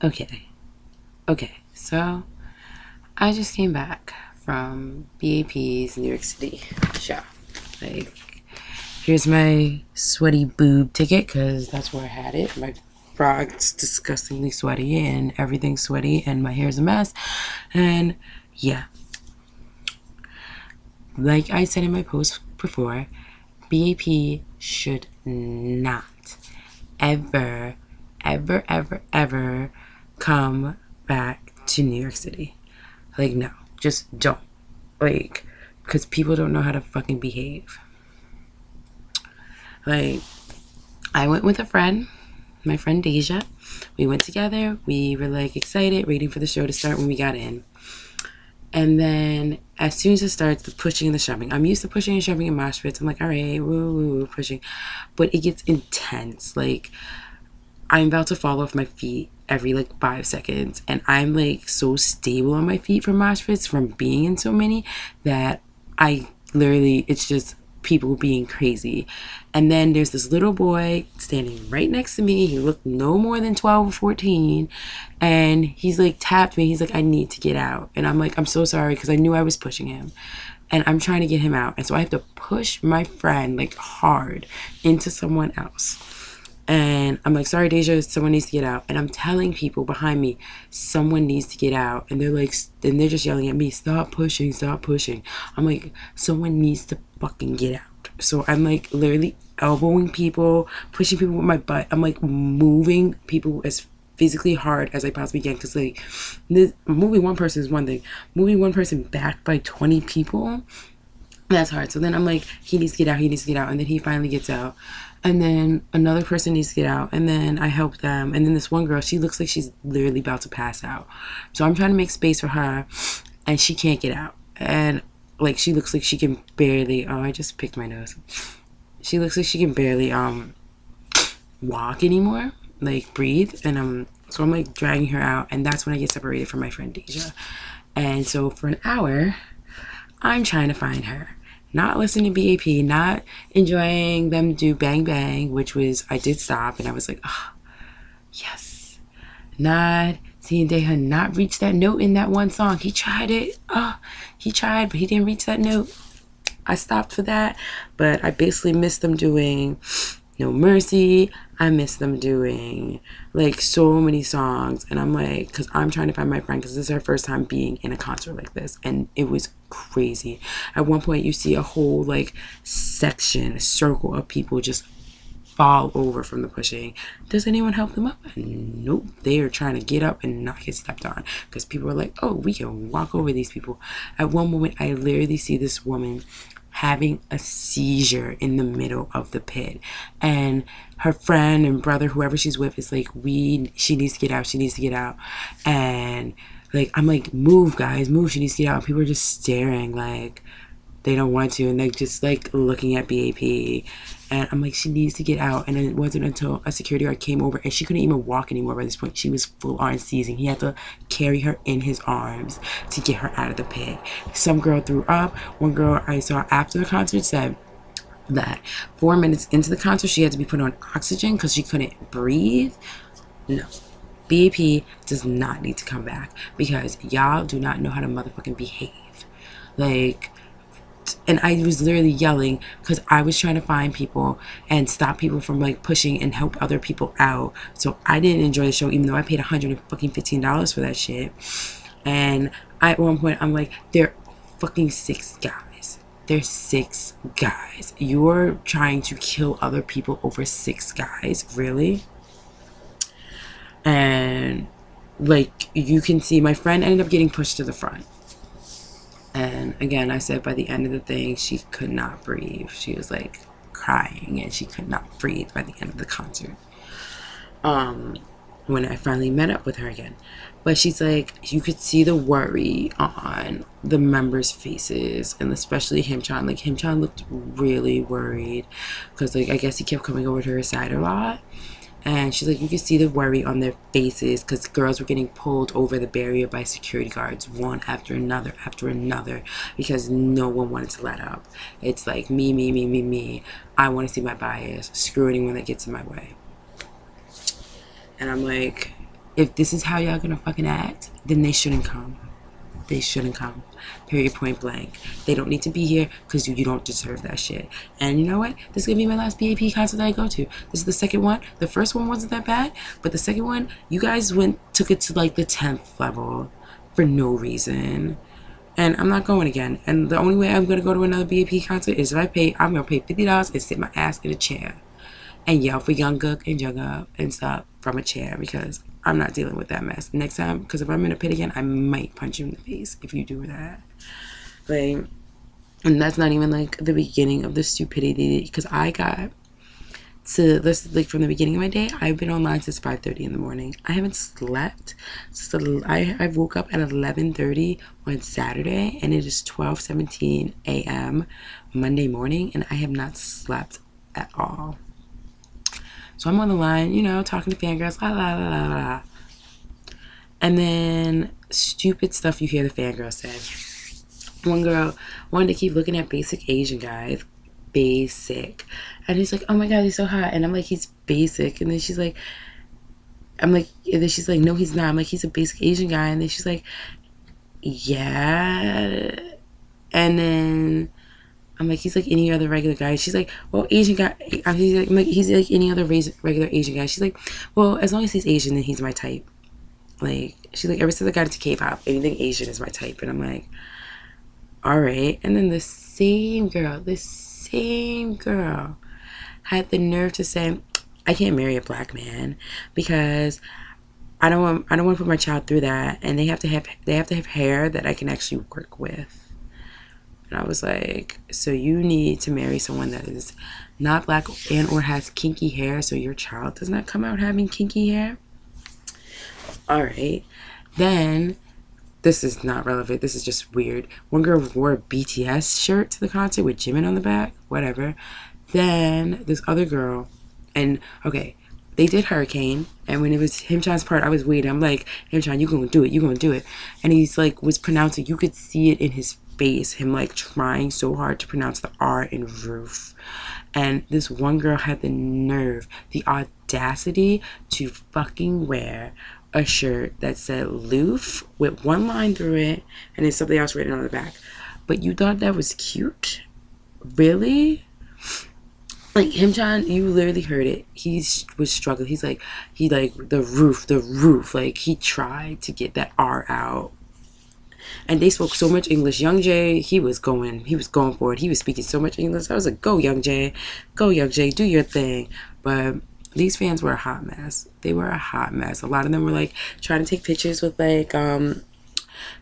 Okay, so I just came back from B.A.P's New York City show. Like, here's my sweaty boob ticket, because that's where I had it. My frog's disgustingly sweaty and everything's sweaty and my hair's a mess. And yeah, like I said in my post before, B.A.P should not ever, ever come back to New York City. Like, no, just don't. Like, because people don't know how to fucking behave. Like, I went with a friend, my friend Deja. We went together. We were like excited, waiting for the show to start when we got in. And then as soon as it starts, the pushing and the shoving. I'm used to pushing and shoving in mosh pits. I'm like, all right, woo, woo, pushing. But it gets intense. Like, I'm about to fall off my feet every like 5 seconds. And I'm like so stable on my feet from mosh pits from being in so many that I literally, it's just people being crazy. And then there's this little boy standing right next to me. He looked no more than 12 or 14. And he's like tapped me. He's like, I need to get out. And I'm like, I'm so sorry, because I knew I was pushing him. And I'm trying to get him out. And so I have to push my friend like hard into someone else. And I'm like, sorry, Deja, someone needs to get out. And I'm telling people behind me, someone needs to get out. And they're like, and they're just yelling at me, stop pushing, stop pushing. I'm like, someone needs to fucking get out. So I'm like literally elbowing people, pushing people with my butt. I'm like moving people as physically hard as I possibly can. Because like, moving one person is one thing. Moving one person back by 20 people, that's hard. So then I'm like, he needs to get out, he needs to get out. And then he finally gets out. And then another person needs to get out. And then I help them. And then this one girl, she looks like she's literally about to pass out. So I'm trying to make space for her. And she can't get out. And like, she looks like she can barely, oh, I just picked my nose. She looks like she can barely walk anymore. Like, breathe. And so I'm like dragging her out. And that's when I get separated from my friend Deja. And so for an hour, I'm trying to find her. Not listening to B.A.P, not enjoying them do Bang Bang, which was, I did stop and I was like, oh, yes. Not seeing Deja not reach that note in that one song. He tried it. Oh, he tried, but he didn't reach that note. I stopped for that, but I basically missed them doing No Mercy. I miss them doing like so many songs. And I'm like, because I'm trying to find my friend, because this is her first time being in a concert like this. And it was crazy. At one point you see a whole like section, a circle of people just fall over from the pushing. Does anyone help them up? Nope. They are trying to get up and not get stepped on, because people are like, oh, we can walk over these people. At one moment I literally see this woman having a seizure in the middle of the pit, and her friend and brother, whoever she's with, is like, she needs to get out, she needs to get out. And like, I'm like, move guys, move, she needs to get out. And people are just staring like they don't want to, and they're just like looking at B.A.P. And I'm like, she needs to get out. And it wasn't until a security guard came over, and she couldn't even walk anymore by this point. She was full on seizing. He had to carry her in his arms to get her out of the pit. Some girl threw up. One girl I saw after the concert said that 4 minutes into the concert she had to be put on oxygen because she couldn't breathe. No. B.A.P does not need to come back, because y'all do not know how to motherfucking behave. Like, and I was literally yelling because I was trying to find people and stop people from like pushing and help other people out. So I didn't enjoy the show, even though I paid $115 for that shit. And at one point I'm like, they're fucking 6 guys. There's 6 guys. You're trying to kill other people over 6 guys? Really? And like, you can see my friend ended up getting pushed to the front. And again, I said by the end of the thing, she could not breathe. She was like crying and she could not breathe by the end of the concert. When I finally met up with her again. But she's like, you could see the worry on the members' faces, and especially Himchan. Like, Himchan looked really worried because like, I guess he kept coming over to her side a lot. And she's like, you could see the worry on their faces because girls were getting pulled over the barrier by security guards, one after another, because no one wanted to let up. It's like, me. I want to see my bias. Screw anyone that gets in my way. And I'm like, If this is how y'all gonna fucking act, then they shouldn't come. They shouldn't come. Period, point blank. They don't need to be here because you don't deserve that shit. And you know what? This is going to be my last B.A.P concert that I go to. This is the second one. The first one wasn't that bad, but the second one, you guys took it to like the 10th level for no reason. And I'm not going again. And the only way I'm going to go to another B.A.P concert is if I'm going to pay $50 and sit my ass in a chair and yell for Jungkook and Jungkook and stuff from a chair, because I'm not dealing with that mess next time. Because if I'm in a pit again, I might punch you in the face if you do that. Like, and that's not even like the beginning of the stupidity. Because I got to this, like, from the beginning of my day, I've been online since 5:30 in the morning. I haven't slept since I woke up at 11:30 on Saturday, and it is 12:17 a.m. Monday morning, and I have not slept at all. So I'm on the line, you know, talking to fangirls, la la la la la. And then stupid stuff you hear the fangirl say. One girl wanted to keep looking at basic Asian guys. Basic. And he's like, oh my God, he's so hot. And I'm like, he's basic. And then she's like, and then she's like, no, he's not. I'm like, he's a basic Asian guy. And then she's like, yeah. And then I'm like, he's like any other regular guy. She's like, well, Asian guy. He's like any other regular Asian guy. She's like, well, as long as he's Asian, then he's my type. Like, she's like, ever since I got into K-pop, anything Asian is my type. And I'm like, all right. And then the same girl had the nerve to say, I can't marry a black man because I don't want to put my child through that, and they have to have hair that I can actually work with. And I was like, so you need to marry someone that is not black and or has kinky hair so your child does not come out having kinky hair? All right. Then, this is not relevant. This is just weird. One girl wore a BTS shirt to the concert with Jimin on the back. Whatever. Then, this other girl, and, okay, they did Hurricane, and when it was Himchan's part, I was waiting. I'm like, Himchan, you gonna do it. You gonna do it. And he's like, was pronouncing, you could see it in his face, him like trying so hard to pronounce the R in roof. And this one girl had the nerve, the audacity to fucking wear a shirt that said Loof with one line through it and then something else written on the back. But you thought that was cute? Really? Like, Himchan, you literally heard it. He was struggling. He like, the roof. Like, he tried to get that R out. And they spoke so much English. Young Jay, he was going for it. He was speaking so much English. I was like, go Young Jay, do your thing. But these fans were a hot mess. They were a hot mess. A lot of them were like trying to take pictures with like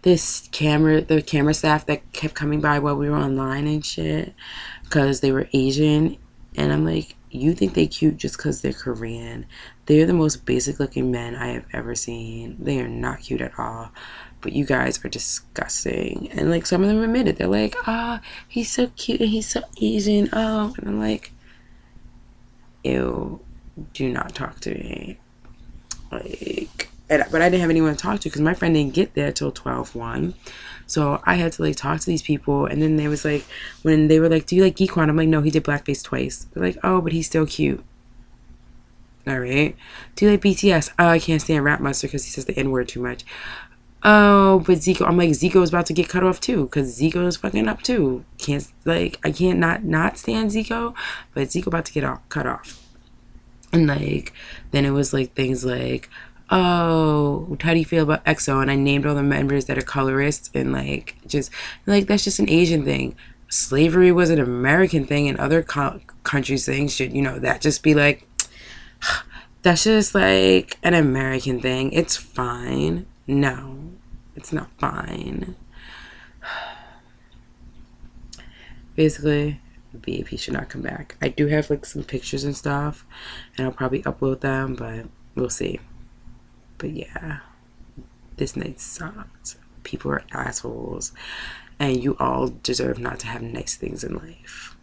the camera staff that kept coming by while we were online and shit, because they were Asian. And I'm like, you think they cute just because they're Korean? They're the most basic looking men I have ever seen. They are not cute at all. But you guys are disgusting. And like, some of them admit it. They're like, he's so cute and he's so Asian. Oh, and I'm like, ew, do not talk to me. Like, but I didn't have anyone to talk to because my friend didn't get there till 12:01. So I had to like talk to these people. And then there was like, when they were like, do you like Geekwan? I'm like, no, he did blackface twice. They're like, oh, but he's still cute. All right. Do you like BTS? Oh, I can't stand Rap Monster because he says the N-word too much. Oh, but Zico, I'm like, Zico is about to get cut off too, because Zico is fucking up too. I can't not stand Zico, but Zico about to get cut off. And like, then it was like things like, oh, how do you feel about EXO? And I named all the members that are colorists, and like, just like, that's just an Asian thing. Slavery was an American thing, and other countries' things should, that just be like, that's just like an American thing. It's fine. No, it's not fine. Basically, B.A.P should not come back. I do have like some pictures and stuff, and I'll probably upload them, but we'll see. But yeah, this night sucked. People are assholes, and you all deserve not to have nice things in life.